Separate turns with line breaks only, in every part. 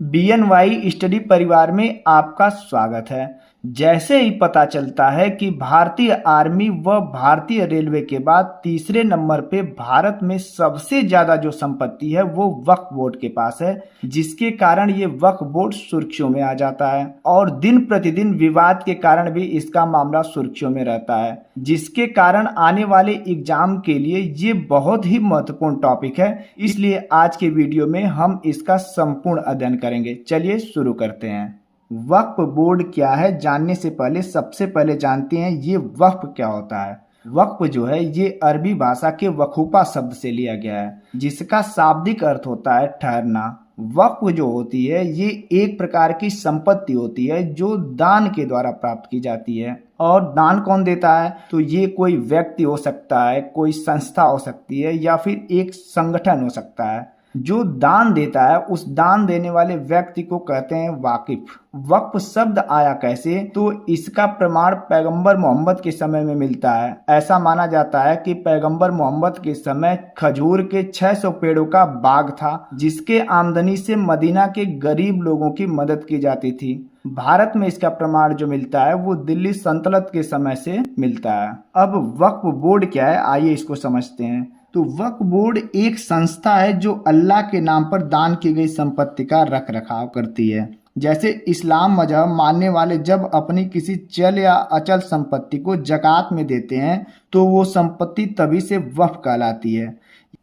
BNY study परिवार में आपका स्वागत है। जैसे ही पता चलता है कि भारतीय आर्मी व भारतीय रेलवे के बाद तीसरे नंबर पे भारत में सबसे ज्यादा जो संपत्ति है वो वक्फ बोर्ड के पास है, जिसके कारण ये वक्फ बोर्ड सुर्खियों में आ जाता है और दिन प्रतिदिन विवाद के कारण भी इसका मामला सुर्खियों में रहता है, जिसके कारण आने वाले एग्जाम के लिए ये बहुत ही महत्वपूर्ण टॉपिक है। इसलिए आज के वीडियो में हम इसका संपूर्ण अध्ययन करेंगे। चलिए शुरू करते हैं। वक्फ बोर्ड क्या है जानने से पहले सबसे पहले जानते हैं ये वक्फ क्या होता है। वक्फ जो है ये अरबी भाषा के वकूफा शब्द से लिया गया है, जिसका शाब्दिक अर्थ होता है ठहरना। वक्फ जो होती है ये एक प्रकार की संपत्ति होती है जो दान के द्वारा प्राप्त की जाती है। और दान कौन देता है? तो ये कोई व्यक्ति हो सकता है, कोई संस्था हो सकती है, या फिर एक संगठन हो सकता है। जो दान देता है उस दान देने वाले व्यक्ति को कहते हैं वाकिफ। वक्फ शब्द आया कैसे? तो इसका प्रमाण पैगंबर मोहम्मद के समय में मिलता है। ऐसा माना जाता है कि पैगंबर मोहम्मद के समय खजूर के 600 पेड़ों का बाग था, जिसके आमदनी से मदीना के गरीब लोगों की मदद की जाती थी। भारत में इसका प्रमाण जो मिलता है वो दिल्ली सल्तनत के समय से मिलता है। अब वक्फ बोर्ड क्या है, आइए इसको समझते हैं। तो वक्फ बोर्ड एक संस्था है जो अल्लाह के नाम पर दान की गई संपत्ति का रख रखाव करती है। जैसे इस्लाम मजहब मानने वाले जब अपनी किसी चल या अचल संपत्ति को जकात में देते हैं तो वो संपत्ति तभी से वक्फ कहलाती है।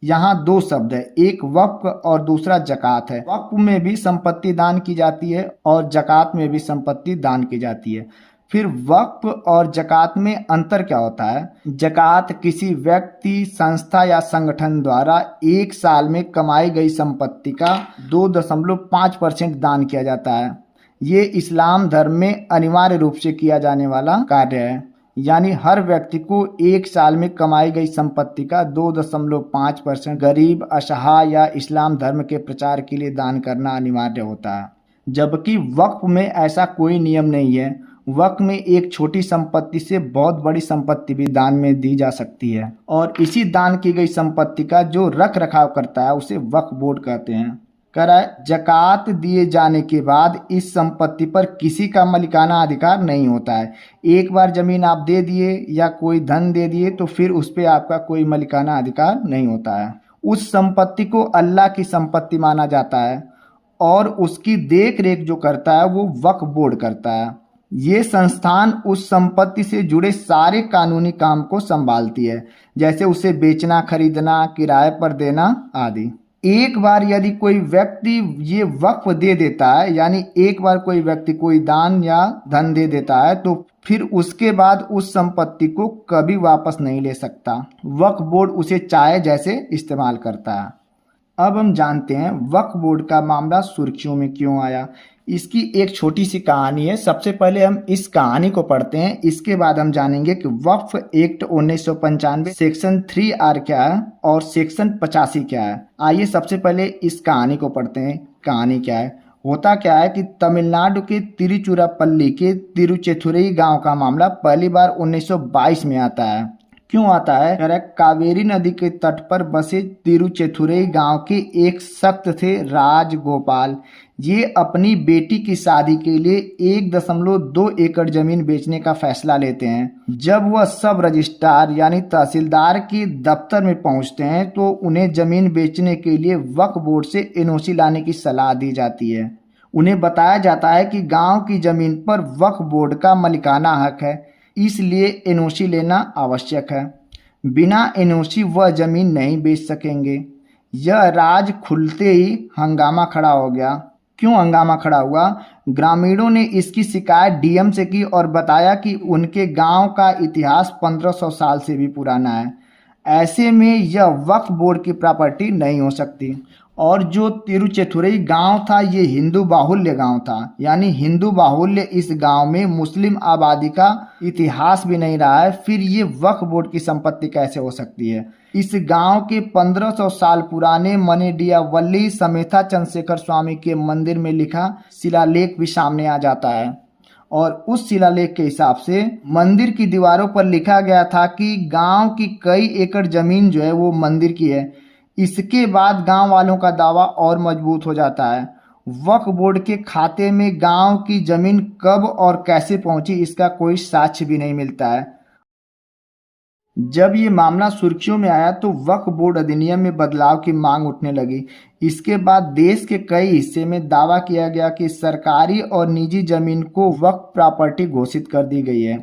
यहाँ दो शब्द है, एक वक्फ और दूसरा जकात है। वक्फ में भी संपत्ति दान की जाती है और जकात में भी संपत्ति दान की जाती है। फिर वक्फ और जकात में अंतर क्या होता है? जकात किसी व्यक्ति, संस्था या संगठन द्वारा एक साल में कमाई गई संपत्ति का 2.5% दान किया जाता है। ये इस्लाम धर्म में अनिवार्य रूप से किया जाने वाला कार्य है, यानी हर व्यक्ति को एक साल में कमाई गई संपत्ति का 2.5% गरीब, असहाय या इस्लाम धर्म के प्रचार के लिए दान करना अनिवार्य होता है। जबकि वक्फ में ऐसा कोई नियम नहीं है। वक्फ में एक छोटी संपत्ति से बहुत बड़ी संपत्ति भी दान में दी जा सकती है और इसी दान की गई संपत्ति का जो रख रखाव करता है उसे वक्फ बोर्ड कहते हैं। जकात दिए जाने के बाद इस संपत्ति पर किसी का मालिकाना अधिकार नहीं होता है। एक बार जमीन आप दे दिए या कोई धन दे दिए तो फिर उस पर आपका कोई मालिकाना अधिकार नहीं होता है। उस संपत्ति को अल्लाह की संपत्ति माना जाता है और उसकी देख रेख जो करता है वो वक्फ बोर्ड करता है। ये संस्थान उस संपत्ति से जुड़े सारे कानूनी काम को संभालती है, जैसे उसे बेचना, खरीदना, किराए पर देना आदि। एक बार यदि कोई व्यक्ति ये वक्फ दे देता है, यानी एक बार कोई व्यक्ति कोई दान या धन दे देता है तो फिर उसके बाद उस संपत्ति को कभी वापस नहीं ले सकता। वक्फ बोर्ड उसे चाहे जैसे इस्तेमाल करता है। अब हम जानते हैं वक्फ बोर्ड का मामला सुर्खियों में क्यों आया। इसकी एक छोटी सी कहानी है। सबसे पहले हम इस कहानी को पढ़ते हैं, इसके बाद हम जानेंगे कि वक्फ एक्ट 1995 सेक्शन 3R क्या है और सेक्शन 85 क्या है। आइए सबसे पहले इस कहानी को पढ़ते हैं। कहानी क्या है? होता क्या है कि तमिलनाडु के तिरुचिरापल्ली के तिरुचेथुरई गांव का मामला पहली बार 1922 में आता है। क्यों आता है? कावेरी नदी के तट पर बसे तिरुचेथुरई गांव के एक सख्त थे राजगोपाल। ये अपनी बेटी की शादी के लिए 1.2 एकड़ जमीन बेचने का फैसला लेते हैं। जब वह सब रजिस्ट्रार यानी तहसीलदार के दफ्तर में पहुंचते हैं तो उन्हें जमीन बेचने के लिए वक्फ बोर्ड से एनओसी लाने की सलाह दी जाती है। उन्हें बताया जाता है कि गांव की जमीन पर वक्फ बोर्ड का मालिकाना हक है, इसलिए एनओसी लेना आवश्यक है। बिना एनओसी वह जमीन नहीं बेच सकेंगे। यह राज खुलते ही हंगामा खड़ा हो गया। क्यों हंगामा खड़ा हुआ? ग्रामीणों ने इसकी शिकायत डीएम से की और बताया कि उनके गांव का इतिहास 1500 साल से भी पुराना है। ऐसे में यह वक्फ बोर्ड की प्रॉपर्टी नहीं हो सकती। और जो तिरुचेथुरई गांव था ये हिंदू बाहुल्य गांव था, यानी हिंदू बाहुल्य इस गांव में मुस्लिम आबादी का इतिहास भी नहीं रहा है। फिर ये वक्फ बोर्ड की संपत्ति कैसे हो सकती है? इस गांव के 1500 साल पुराने मनेडियावल्ली समेता चंद्रशेखर स्वामी के मंदिर में लिखा शिलालेख भी सामने आ जाता है और उस शिलालेख के हिसाब से मंदिर की दीवारों पर लिखा गया था कि गांव की कई एकड़ जमीन जो है वो मंदिर की है। इसके बाद गांव वालों का दावा और मजबूत हो जाता है। वक्फ बोर्ड के खाते में गांव की जमीन कब और कैसे पहुंची, इसका कोई साक्ष्य भी नहीं मिलता है। जब ये मामला सुर्खियों में आया तो वक्फ बोर्ड अधिनियम में बदलाव की मांग उठने लगी। इसके बाद देश के कई हिस्से में दावा किया गया कि सरकारी और निजी जमीन को वक्फ प्रॉपर्टी घोषित कर दी गई है।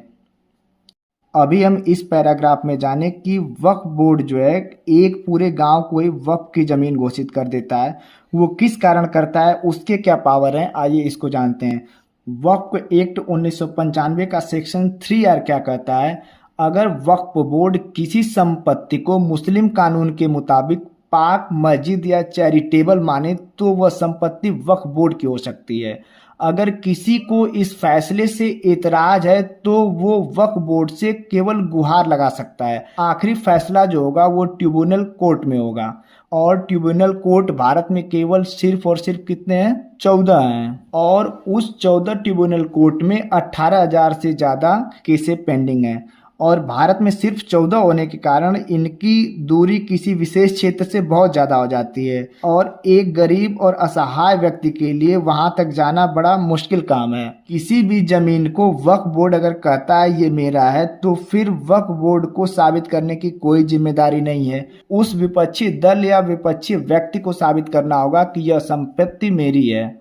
अभी हम इस पैराग्राफ में जाने कि वक्फ बोर्ड जो है एक पूरे गांव को ही वक्फ की जमीन घोषित कर देता है, वो किस कारण करता है, उसके क्या पावर हैं, आइए इसको जानते हैं। वक्फ एक्ट 1995 का सेक्शन 3R क्या कहता है? अगर वक्फ बोर्ड किसी संपत्ति को मुस्लिम कानून के मुताबिक पाक, मस्जिद या चैरिटेबल माने तो वह संपत्ति वक्फ बोर्ड की हो सकती है। अगर किसी को इस फैसले से एतराज है तो वो वक्फ बोर्ड से केवल गुहार लगा सकता है। आखिरी फैसला जो होगा वो ट्रिब्यूनल कोर्ट में होगा, और ट्रिब्यूनल कोर्ट भारत में केवल सिर्फ और सिर्फ कितने हैं? 14 हैं, और उस 14 ट्रिब्यूनल कोर्ट में 18,000 से ज़्यादा केसेस पेंडिंग हैं। और भारत में सिर्फ 14 होने के कारण इनकी दूरी किसी विशेष क्षेत्र से बहुत ज़्यादा हो जाती है, और एक गरीब और असहाय व्यक्ति के लिए वहां तक जाना बड़ा मुश्किल काम है। किसी भी जमीन को वक्फ बोर्ड अगर कहता है ये मेरा है, तो फिर वक्फ बोर्ड को साबित करने की कोई जिम्मेदारी नहीं है। उस विपक्षी दल या विपक्षी व्यक्ति को साबित करना होगा कि यह संपत्ति मेरी है।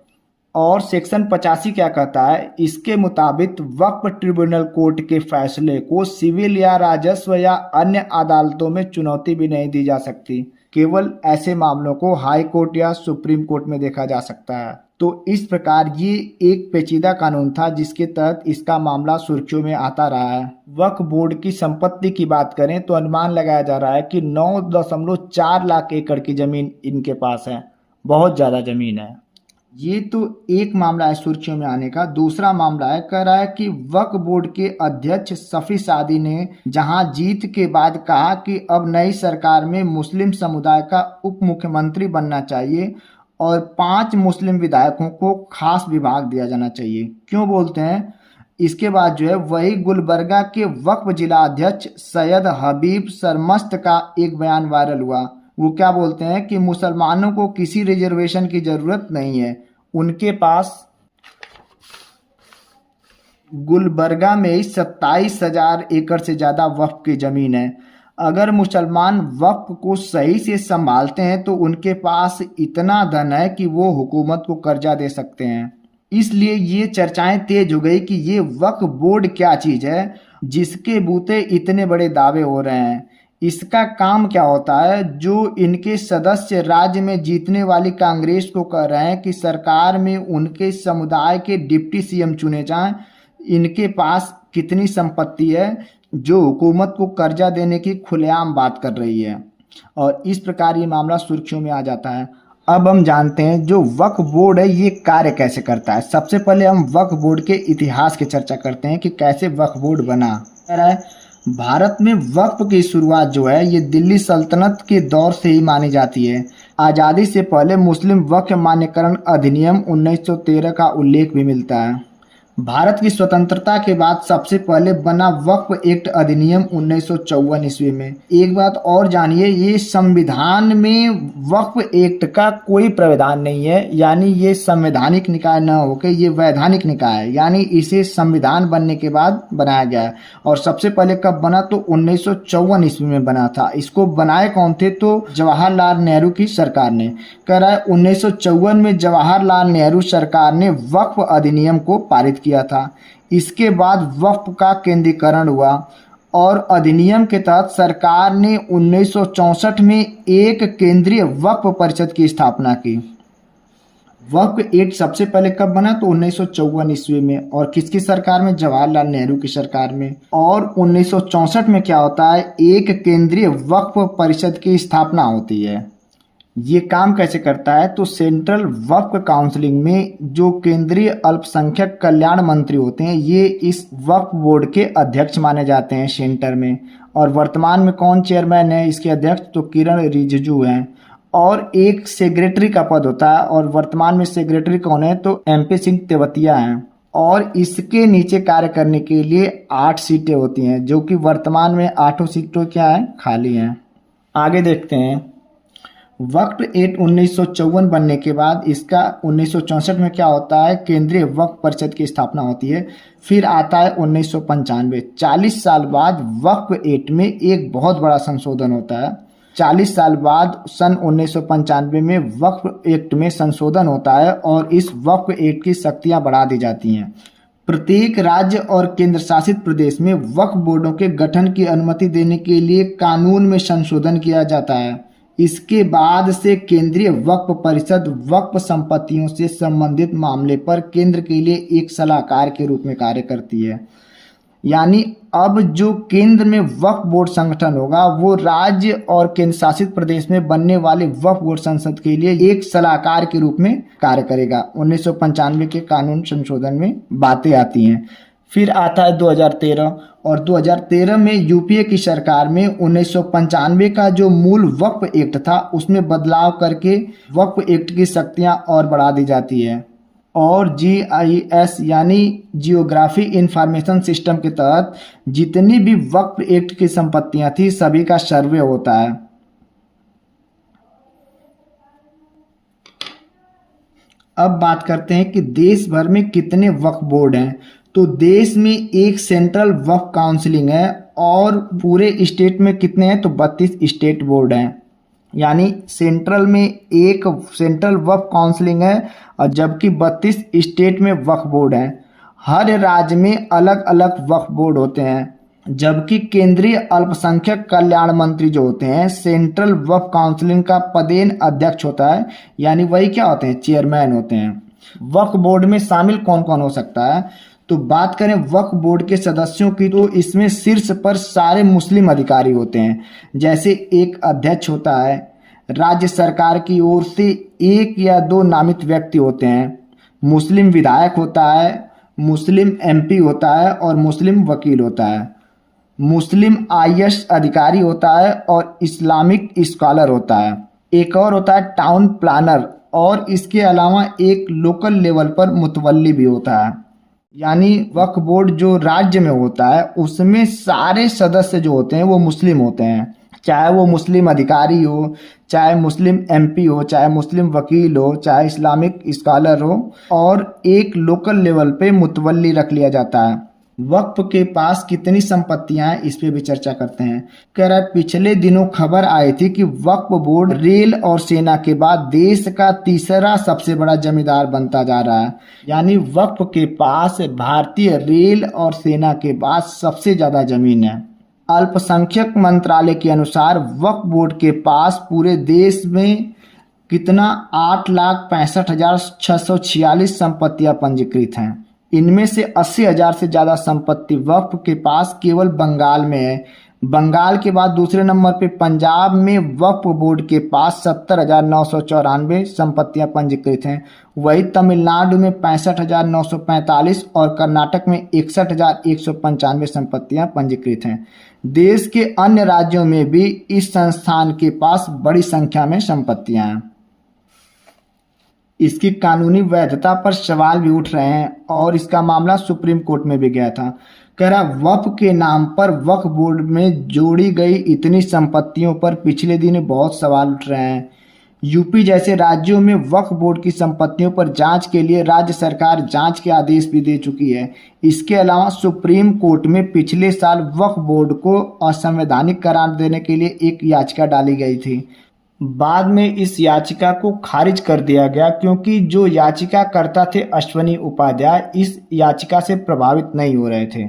और सेक्शन 85 क्या कहता है? इसके मुताबिक वक्फ ट्रिब्यूनल कोर्ट के फैसले को सिविल या राजस्व या अन्य अदालतों में चुनौती भी नहीं दी जा सकती। केवल ऐसे मामलों को हाई कोर्ट या सुप्रीम कोर्ट में देखा जा सकता है। तो इस प्रकार ये एक पेचीदा कानून था जिसके तहत इसका मामला सुर्खियों में आता रहा है। वक्फ बोर्ड की संपत्ति की बात करें तो अनुमान लगाया जा रहा है कि 9.4 लाख एकड़ की जमीन इनके पास है। बहुत ज़्यादा जमीन है। ये तो एक मामला है सुर्खियों में आने का। दूसरा मामला है, कह रहा है कि वक्फ बोर्ड के अध्यक्ष शफी सादी ने जहां जीत के बाद कहा कि अब नई सरकार में मुस्लिम समुदाय का उप मुख्यमंत्री बनना चाहिए और 5 मुस्लिम विधायकों को खास विभाग दिया जाना चाहिए। क्यों बोलते हैं? इसके बाद जो है वही गुलबर्गा के वक्फ जिला अध्यक्ष सैयद हबीब सरमस्त का एक बयान वायरल हुआ। वो क्या बोलते हैं कि मुसलमानों को किसी रिजर्वेशन की जरूरत नहीं है, उनके पास गुलबर्गा में ही 27,000 एकड़ से ज़्यादा वक्फ की ज़मीन है। अगर मुसलमान वक्फ को सही से संभालते हैं तो उनके पास इतना धन है कि वो हुकूमत को कर्जा दे सकते हैं। इसलिए ये चर्चाएं तेज हो गई कि ये वक्फ बोर्ड क्या चीज़ है जिसके बूते इतने बड़े दावे हो रहे हैं। इसका काम क्या होता है? जो इनके सदस्य राज्य में जीतने वाली कांग्रेस को कह रहे हैं कि सरकार में उनके समुदाय के डिप्टी सीएम चुने जाएं, इनके पास कितनी संपत्ति है जो हुकूमत को कर्जा देने की खुलेआम बात कर रही है। और इस प्रकार ये मामला सुर्खियों में आ जाता है। अब हम जानते हैं जो वक्फ बोर्ड है ये कार्य कैसे करता है। सबसे पहले हम वक्फ बोर्ड के इतिहास की चर्चा करते हैं कि कैसे वक्फ बोर्ड बना। भारत में वक्फ की शुरुआत जो है ये दिल्ली सल्तनत के दौर से ही मानी जाती है। आज़ादी से पहले मुस्लिम वक्फ मान्यकरण अधिनियम 1913 का उल्लेख भी मिलता है। भारत की स्वतंत्रता के बाद सबसे पहले बना वक्फ एक्ट अधिनियम 1954 ईस्वी में। एक बात और जानिए, ये संविधान में वक्फ एक्ट का कोई प्रावधान नहीं है, यानी ये संवैधानिक निकाय न होकर ये वैधानिक निकाय है, यानी इसे संविधान बनने के बाद बनाया गया है। और सबसे पहले कब बना? तो 1954 ईस्वी में बना था। इसको बनाए कौन थे? तो जवाहरलाल नेहरू की सरकार ने। कह रहा है 1954 में जवाहरलाल नेहरू सरकार ने वक्फ अधिनियम को पारित किया था। इसके बाद वक्फ का केंद्रीकरण हुआ और अधिनियम के तहत सरकार ने 1964 में एक केंद्रीय वक्फ परिषद की स्थापना की। वक्फ एक्ट सबसे पहले कब बना? तो 1954 ईस्वी में। और किसकी सरकार में? जवाहरलाल नेहरू की सरकार में। और 1964 में क्या होता है? एक केंद्रीय वक्फ परिषद की स्थापना होती है। ये काम कैसे करता है? तो सेंट्रल वक्फ काउंसिलिंग में जो केंद्रीय अल्पसंख्यक कल्याण मंत्री होते हैं ये इस वक्फ बोर्ड के अध्यक्ष माने जाते हैं सेंटर में। और वर्तमान में कौन चेयरमैन है इसके अध्यक्ष? तो किरण रिजिजू हैं। और एक सेक्रेटरी का पद होता है, और वर्तमान में सेक्रेटरी कौन है? तो MP सिंह तेवतिया हैं। और इसके नीचे कार्य करने के लिए 8 सीटें होती हैं, जो कि वर्तमान में 8 सीटों क्या है? खाली हैं। आगे देखते हैं। वक्फ एक्ट 1954 बनने के बाद इसका 1964 में क्या होता है, केंद्रीय वक्फ परिषद की स्थापना होती है। फिर आता है 1995, 40 साल बाद वक्फ एक्ट में एक बहुत बड़ा संशोधन होता है। 40 साल बाद सन 1995 में वक्फ एक्ट में संशोधन होता है और इस वक्फ एक्ट की शक्तियां बढ़ा दी जाती हैं। प्रत्येक राज्य और केंद्र शासित प्रदेश में वक्फ बोर्डों के गठन की अनुमति देने के लिए कानून में संशोधन किया जाता है। इसके बाद से केंद्रीय वक्फ परिषद वक्फ संपत्तियों से संबंधित मामले पर केंद्र के लिए एक सलाहकार के रूप में कार्य करती है। यानी अब जो केंद्र में वक्फ बोर्ड संगठन होगा वो राज्य और केंद्र शासित प्रदेश में बनने वाले वक्फ बोर्ड संसद के लिए एक सलाहकार के रूप में कार्य करेगा। 1995 के कानून संशोधन में बातें आती हैं। फिर आता है 2013 और 2013 में यूपीए की सरकार में 1995 का जो मूल वक्फ एक्ट था उसमें बदलाव करके वक्फ एक्ट की शक्तियां और बढ़ा दी जाती है और GIS यानी जियोग्राफी इंफॉर्मेशन सिस्टम के तहत जितनी भी वक्फ एक्ट की संपत्तियां थी सभी का सर्वे होता है। अब बात करते हैं कि देश भर में कितने वक्फ बोर्ड हैं। तो देश में एक सेंट्रल वक्फ काउंसिलिंग है और पूरे स्टेट में कितने हैं, तो 32 स्टेट बोर्ड हैं। यानी सेंट्रल में एक सेंट्रल वक्फ काउंसिलिंग है और जबकि 32 स्टेट में वक्फ बोर्ड हैं। हर राज्य में अलग अलग वक्फ बोर्ड होते हैं। जबकि केंद्रीय अल्पसंख्यक कल्याण मंत्री जो होते हैं सेंट्रल वक्फ काउंसिलिंग का पदेन अध्यक्ष होता है, यानी वही क्या होते हैं, चेयरमैन होते हैं। वक्फ बोर्ड में शामिल कौन कौन हो सकता है, तो बात करें वक्फ बोर्ड के सदस्यों की तो इसमें शीर्ष पर सारे मुस्लिम अधिकारी होते हैं। जैसे एक अध्यक्ष होता है, राज्य सरकार की ओर से एक या दो नामित व्यक्ति होते हैं, मुस्लिम विधायक होता है, मुस्लिम MP होता है और मुस्लिम वकील होता है, मुस्लिम IAS अधिकारी होता है और इस्लामिक स्कॉलर होता है। एक और होता है टाउन प्लानर और इसके अलावा एक लोकल लेवल पर मुतवल्ली भी होता है। यानी वक्फ बोर्ड जो राज्य में होता है उसमें सारे सदस्य जो होते हैं वो मुस्लिम होते हैं, चाहे वो मुस्लिम अधिकारी हो, चाहे मुस्लिम MP हो, चाहे मुस्लिम वकील हो, चाहे इस्लामिक स्कॉलर हो, और एक लोकल लेवल पे मुतवल्ली रख लिया जाता है। वक्फ के पास कितनी संपत्तियां हैं इस पे भी चर्चा करते हैं। कह रहा है पिछले दिनों खबर आई थी कि वक्फ बोर्ड रेल और सेना के बाद देश का तीसरा सबसे बड़ा जमींदार बनता जा रहा है। यानी वक्फ के पास भारतीय रेल और सेना के बाद सबसे ज्यादा जमीन है। अल्पसंख्यक मंत्रालय के अनुसार वक्फ बोर्ड के पास पूरे देश में कितना 8,65,646 संपत्तियां पंजीकृत हैं। इनमें से 80,000 से ज़्यादा संपत्ति वक्फ के पास केवल बंगाल में है। बंगाल के बाद दूसरे नंबर पे पंजाब में वक्फ बोर्ड के पास 70,994 संपत्तियां पंजीकृत हैं। वही तमिलनाडु में 65,945 और कर्नाटक में 61,195 संपत्तियां पंजीकृत हैं। देश के अन्य राज्यों में भी इस संस्थान के पास बड़ी संख्या में संपत्तियां हैं। इसकी कानूनी वैधता पर सवाल भी उठ रहे हैं और इसका मामला सुप्रीम कोर्ट में भी गया था। कह रहा वक्फ के नाम पर वक्फ बोर्ड में जोड़ी गई इतनी संपत्तियों पर पिछले दिन बहुत सवाल उठ रहे हैं। यूपी जैसे राज्यों में वक्फ बोर्ड की संपत्तियों पर जांच के लिए राज्य सरकार जांच के आदेश भी दे चुकी है। इसके अलावा सुप्रीम कोर्ट में पिछले साल वक्फ बोर्ड को असंवैधानिक करार देने के लिए एक याचिका डाली गई थी। बाद में इस याचिका को खारिज कर दिया गया क्योंकि जो याचिकाकर्ता थे अश्वनी उपाध्याय इस याचिका से प्रभावित नहीं हो रहे थे।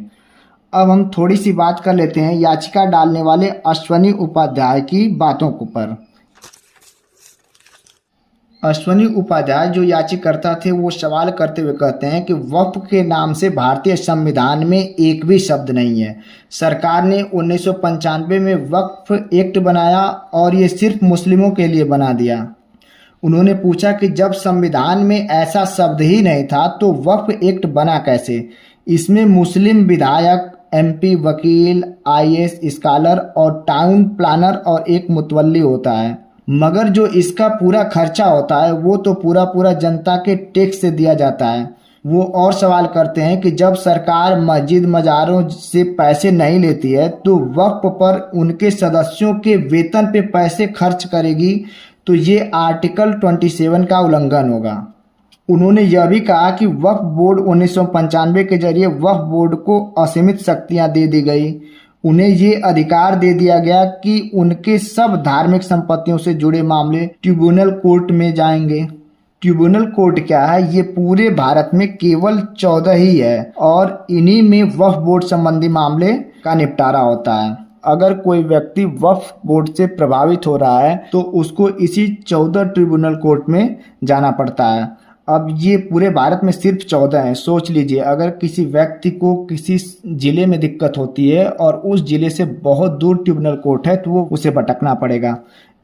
अब हम थोड़ी सी बात कर लेते हैं याचिका डालने वाले अश्वनी उपाध्याय की बातों को पर। अश्वनी उपाध्याय जो याचिकाकर्ता थे वो सवाल करते हुए कहते हैं कि वक्फ के नाम से भारतीय संविधान में एक भी शब्द नहीं है। सरकार ने 1995 में वक्फ एक्ट बनाया और ये सिर्फ मुस्लिमों के लिए बना दिया। उन्होंने पूछा कि जब संविधान में ऐसा शब्द ही नहीं था तो वक्फ एक्ट बना कैसे। इसमें मुस्लिम विधायक, MP, वकील, IAS स्कॉलर और टाउन प्लानर और एक मुतवल्ली होता है, मगर जो इसका पूरा खर्चा होता है वो तो पूरा जनता के टैक्स से दिया जाता है। वो और सवाल करते हैं कि जब सरकार मस्जिद मज़ारों से पैसे नहीं लेती है तो वक्फ पर उनके सदस्यों के वेतन पे पैसे खर्च करेगी तो ये आर्टिकल 27 का उल्लंघन होगा। उन्होंने यह भी कहा कि वक्फ बोर्ड 1995 के जरिए वक्फ बोर्ड को असीमित शक्तियां दे दी गई। उन्हें ये अधिकार दे दिया गया कि उनके सब धार्मिक संपत्तियों से जुड़े मामले ट्रिब्यूनल कोर्ट में जाएंगे। ट्रिब्यूनल कोर्ट क्या है? ये पूरे भारत में केवल 14 ही है और इन्हीं में वक्फ बोर्ड संबंधी मामले का निपटारा होता है। अगर कोई व्यक्ति वक्फ बोर्ड से प्रभावित हो रहा है तो उसको इसी 14 ट्रिब्यूनल कोर्ट में जाना पड़ता है। अब ये पूरे भारत में सिर्फ 14 हैं। सोच लीजिए, अगर किसी व्यक्ति को किसी जिले में दिक्कत होती है और उस जिले से बहुत दूर ट्रिब्यूनल कोर्ट है तो वो उसे भटकना पड़ेगा।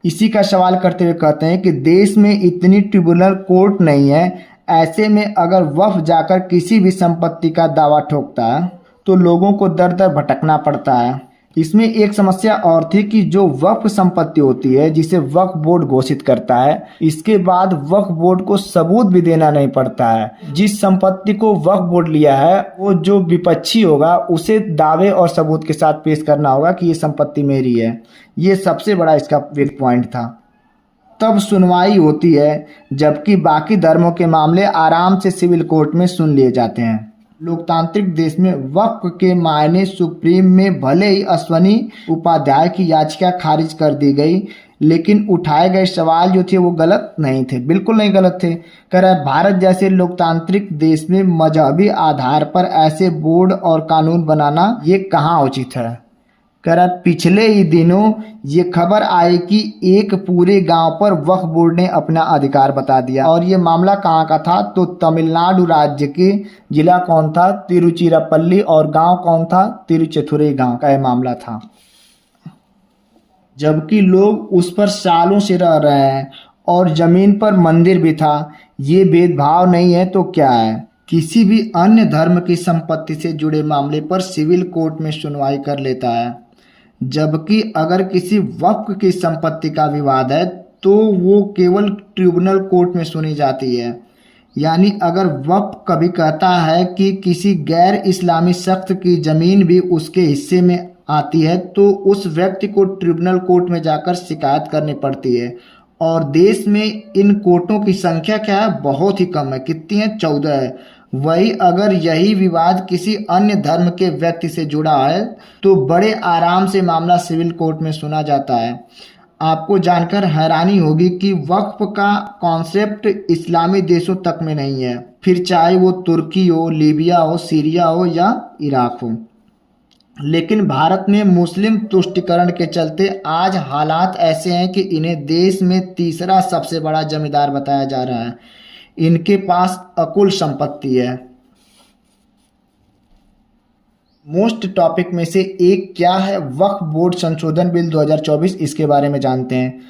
इसी का सवाल करते हुए कहते हैं कि देश में इतनी ट्रिब्यूनल कोर्ट नहीं है, ऐसे में अगर वक्फ जाकर किसी भी संपत्ति का दावा ठोकता है तो लोगों को दर दर भटकना पड़ता है। इसमें एक समस्या और थी कि जो वक्फ संपत्ति होती है जिसे वक्फ बोर्ड घोषित करता है, इसके बाद वक्फ बोर्ड को सबूत भी देना नहीं पड़ता है। जिस संपत्ति को वक्फ बोर्ड लिया है वो जो विपक्षी होगा उसे दावे और सबूत के साथ पेश करना होगा कि ये संपत्ति मेरी है। ये सबसे बड़ा इसका वीक पॉइंट था। तब सुनवाई होती है, जबकि बाकी धर्मों के मामले आराम से सिविल कोर्ट में सुन लिए जाते हैं। लोकतांत्रिक देश में वक्फ के मायने सुप्रीम में भले ही अश्वनी उपाध्याय की याचिका खारिज कर दी गई, लेकिन उठाए गए सवाल जो थे वो गलत नहीं थे, बिल्कुल नहीं गलत थे। कह रहा है भारत जैसे लोकतांत्रिक देश में मजहबी आधार पर ऐसे बोर्ड और कानून बनाना ये कहाँ उचित है। कह रहा पिछले ही दिनों ये खबर आई कि एक पूरे गांव पर वक्फ बोर्ड ने अपना अधिकार बता दिया। और ये मामला कहाँ का था? तो तमिलनाडु राज्य के जिला कौन था? तिरुचिरापल्ली। और गांव कौन था? तिरुचेथुरई गांव का यह मामला था। जबकि लोग उस पर सालों से रह रहे हैं और जमीन पर मंदिर भी था। ये भेदभाव नहीं है तो क्या है? किसी भी अन्य धर्म की संपत्ति से जुड़े मामले पर सिविल कोर्ट में सुनवाई कर लेता है, जबकि अगर किसी वक्फ की संपत्ति का विवाद है तो वो केवल ट्रिब्यूनल कोर्ट में सुनी जाती है। यानी अगर वक्फ कभी कहता है कि किसी गैर इस्लामी शख्स की जमीन भी उसके हिस्से में आती है तो उस व्यक्ति को ट्रिब्यूनल कोर्ट में जाकर शिकायत करनी पड़ती है। और देश में इन कोर्टों की संख्या क्या है? बहुत ही कम है। कितनी है? 14 है। वही अगर यही विवाद किसी अन्य धर्म के व्यक्ति से जुड़ा है तो बड़े आराम से मामला सिविल कोर्ट में सुना जाता है। आपको जानकर हैरानी होगी कि वक्फ का कॉन्सेप्ट इस्लामी देशों तक में नहीं है, फिर चाहे वो तुर्की हो, लीबिया हो, सीरिया हो या इराक हो। लेकिन भारत में मुस्लिम तुष्टीकरण के चलते आज हालात ऐसे हैं कि इन्हें देश में तीसरा सबसे बड़ा जमींदार बताया जा रहा है। इनके पास अकुल संपत्ति है। मोस्ट टॉपिक में से एक क्या है? वक्फ बोर्ड संशोधन बिल 2024। इसके बारे में जानते हैं।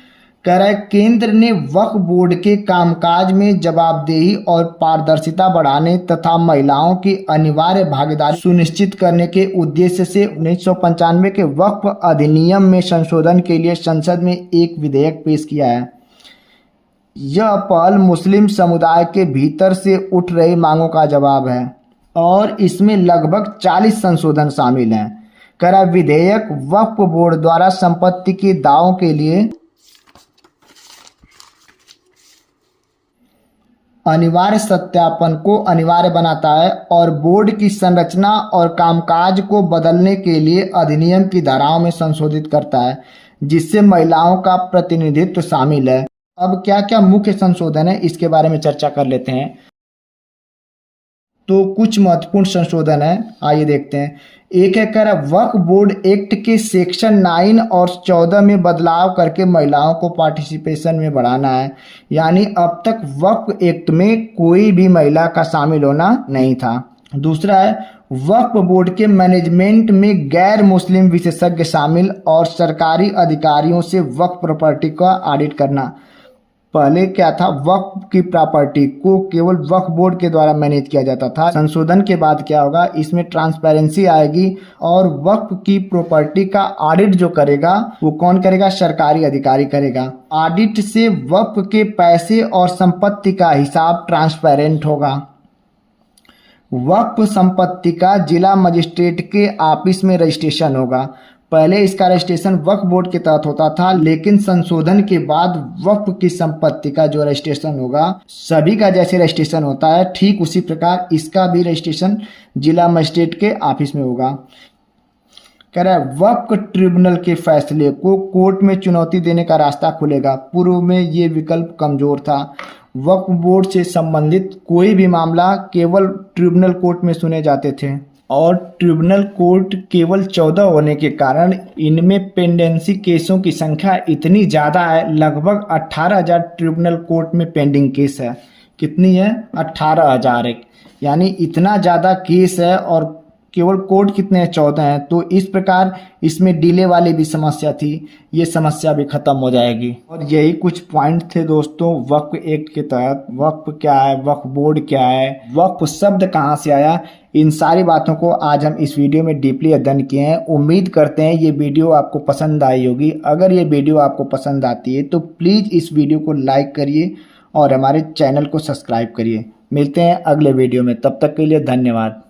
कह रहा है केंद्र ने वक्फ बोर्ड के कामकाज में जवाबदेही और पारदर्शिता बढ़ाने तथा महिलाओं की अनिवार्य भागीदारी सुनिश्चित करने के उद्देश्य से 1995 के वक्फ अधिनियम में संशोधन के लिए संसद में एक विधेयक पेश किया है। यह पहल मुस्लिम समुदाय के भीतर से उठ रही मांगों का जवाब है और इसमें लगभग 40 संशोधन शामिल हैं। कह रहा विधेयक वक्फ बोर्ड द्वारा संपत्ति के दावों के लिए अनिवार्य सत्यापन को अनिवार्य बनाता है और बोर्ड की संरचना और कामकाज को बदलने के लिए अधिनियम की धाराओं में संशोधित करता है, जिससे महिलाओं का प्रतिनिधित्व शामिल है। अब क्या क्या मुख्य संशोधन है इसके बारे में चर्चा कर लेते हैं। तो कुछ महत्वपूर्ण संशोधन है, आइए देखते हैं। एक है कह रहा वक्फ बोर्ड एक्ट के सेक्शन 9 और 14 में बदलाव करके महिलाओं को पार्टिसिपेशन में बढ़ाना है। यानी अब तक वक्फ एक्ट में कोई भी महिला का शामिल होना नहीं था। दूसरा है वक्फ बोर्ड के मैनेजमेंट में गैर मुस्लिम विशेषज्ञ शामिल और सरकारी अधिकारियों से वक्फ प्रॉपर्टी का ऑडिट करना। पहले क्या था? वक्फ की प्रॉपर्टी को केवल वक्फ बोर्ड के द्वारा मैनेज किया जाता था। संशोधन के बाद क्या होगा? इसमें ट्रांसपेरेंसी आएगी और वक्फ की प्रॉपर्टी का ऑडिट जो करेगा वो कौन करेगा? सरकारी अधिकारी करेगा। ऑडिट से वक्फ के पैसे और संपत्ति का हिसाब ट्रांसपेरेंट होगा। वक्फ संपत्ति का जिला मजिस्ट्रेट के ऑफिस में रजिस्ट्रेशन होगा। पहले इसका रजिस्ट्रेशन वक्फ बोर्ड के तहत होता था, लेकिन संशोधन के बाद वक्फ की संपत्ति का जो रजिस्ट्रेशन होगा, सभी का जैसे रजिस्ट्रेशन होता है ठीक उसी प्रकार इसका भी रजिस्ट्रेशन जिला मजिस्ट्रेट के ऑफिस में होगा। कह रहा है वक्फ ट्रिब्यूनल के फैसले को कोर्ट में चुनौती देने का रास्ता खुलेगा। पूर्व में ये विकल्प कमजोर था। वक्फ बोर्ड से संबंधित कोई भी मामला केवल ट्रिब्यूनल कोर्ट में सुने जाते थे और ट्रिब्यूनल कोर्ट केवल 14 होने के कारण इनमें पेंडेंसी केसों की संख्या इतनी ज़्यादा है, लगभग 18,000 ट्रिब्यूनल कोर्ट में पेंडिंग केस है। कितनी है? 18,000। यानी इतना ज़्यादा केस है और केवल कोर्ट कितने हैं? 14 हैं। तो इस प्रकार इसमें डिले वाली भी समस्या थी, ये समस्या भी खत्म हो जाएगी। और यही कुछ पॉइंट थे दोस्तों वक्फ एक्ट के तहत। वक्फ क्या है, वक्फ बोर्ड क्या है, वक्फ शब्द कहाँ से आया, इन सारी बातों को आज हम इस वीडियो में डीपली अध्ययन किए हैं। उम्मीद करते हैं ये वीडियो आपको पसंद आई होगी। अगर ये वीडियो आपको पसंद आती है तो प्लीज़ इस वीडियो को लाइक करिए और हमारे चैनल को सब्सक्राइब करिए। मिलते हैं अगले वीडियो में, तब तक के लिए धन्यवाद।